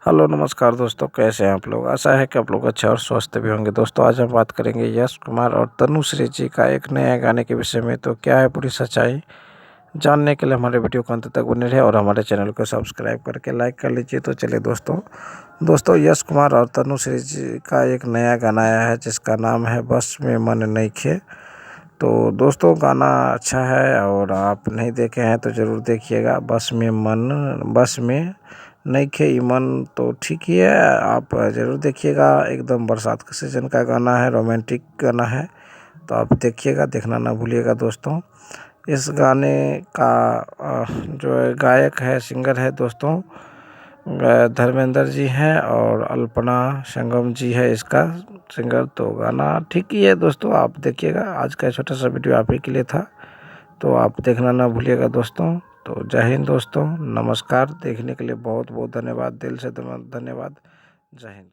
Hello नमस्कार दोस्तों, कैसे हैं आप लोग। आशा है कि आप लोग अच्छे और स्वस्थ भी होंगे। दोस्तों आज हम बात करेंगे यश कुमार और तनुश्री जी का एक नया गाने के विषय में। तो क्या है पूरी सच्चाई, जानने के लिए हमारे वीडियो को अंत तक बने रहे और हमारे चैनल को सब्सक्राइब करके लाइक कर लीजिए। तो चलिए दोस्तों यश कुमार और तनुश्री जी का एक नया गाना आया है जिसका नाम है बस में मन नइखे। तो दोस्तों गाना अच्छा है और आप नहीं देखे हैं तो ज़रूर देखिएगा। बस में नइखे ई मन, तो ठीक ही है, आप ज़रूर देखिएगा। एकदम बरसात के सीज़न का गाना है, रोमांटिक गाना है, तो आप देखिएगा, देखना ना भूलिएगा दोस्तों। इस गाने का जो है गायक है, सिंगर है दोस्तों, धर्मेंद्र जी हैं और अल्पना संगम जी है इसका सिंगर। तो गाना ठीक ही है दोस्तों, आप देखिएगा। आज का छोटा सा वीडियो आप ही के लिए था, तो आप देखना ना भूलिएगा दोस्तों। तो जय हिंद दोस्तों, नमस्कार। देखने के लिए बहुत बहुत धन्यवाद, दिल से धन्यवाद। जय हिंद।